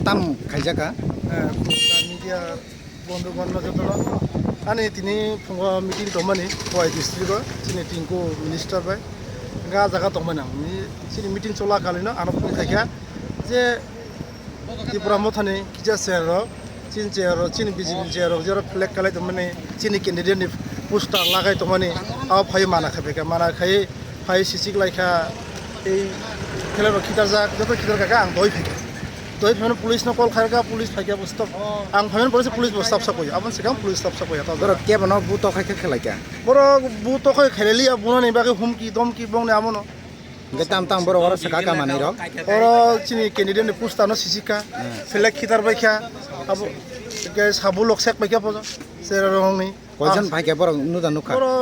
tam kaijaka media bondu bonno jotolo ani tini phunga meeting tomani khoi district tini tingko minister bai ga jaga tomana ni tini meeting chola kalina anopni thakya je tripura mothani kija sero chin BJP sero jero flag kalai tomani chini candidate ni poster lagai tomani aw phai mana khabeka mana khai phai sisik laika ei khela khitar jak joto khitar ka ang doi phike doi phane police na call kharga police phaikia bostop ang phane police bostap sa koi aban sekam police stop sa koi ta boro ke bano buto khai khelaika boro buto khai kheleli abuna ni bage humki domki bongne amono getam tam boro ora saka ka manai ro oro chini candidate ni poster no sisika flag khitar baikha abo ke sabu lok sek baikha pojo sera rongni koijon bhaike boro nudan nukha boro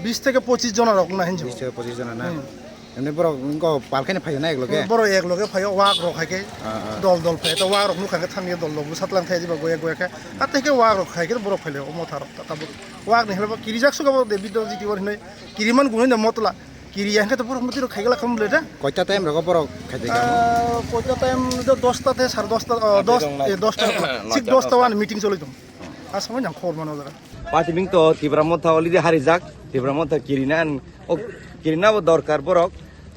20 থেকে 25 জন rock না হিনজো 20 থেকে 25 জন না এমনি বড় গো পালখানে ফাইও না একলগে বড় একলগে ফাইও ওয়াক রক খাইকে দল ফাই তো ওয়াক রক নু খাকে থাঙ্গে দল লবু সাতলাং থাই দিবা গয়া গয়া আতেকে ওয়াক রক খাইকে বড় ফাইলে ও মথার তাবু ওয়াক নি হেলবা কিরিজাক সুগাবো দেবিদ জিটি বর হিনে কিরিমান গুনে না মতলা কিরিয়াকে তো বড় মতি রক খাইগলা খামলে দা কয়টা টাইম রক বড় খাইতে গা কয়টা টাইম 10টা থেকে 10:30 ঠিক 10টা ওয়ান মিটিং চলিতো আর সময় না খবর মানো দাদা পাতিবিং তো তিব্রামথা অলরেডি হারিজাক তিব্রামথা কিরিনান ও কিরিনাবো দরকার বরক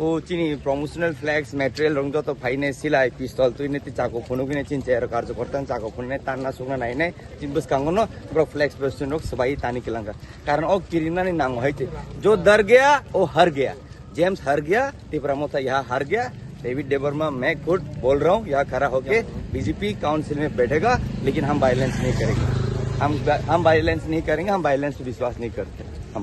ও চিনি প্রমোশনাল ফ্ল্যাক্স ম্যাটেরিয়াল রং যত ফাইনে সিলাই পিস্তল তুইনেতি চাকো ফোনুকিনে চিনছে আর কার্যকর্তা চাকো ফোনে তান্না সুগনা নাইনে চিনবস কাঙ্গনো ব্র ফ্ল্যাক্স বেস্টন রক সবাই তানি কেলাঙ্গা কারণ ও কিরিনানি নাম হইতে जो डर गया वो हर गया जेम्स हर गया तिब्रामोथा यहाँ हार गया डेविड डेबरमा मैं खुद बोल रहा हूँ यहाँ खड़ा होके बीजेपी काउंसिल में बैठेगा लेकिन हम वायलेंस नहीं करेंगे हम वायलेंस नहीं करेंगे हम वायलेंस पे विश्वास नहीं करते हम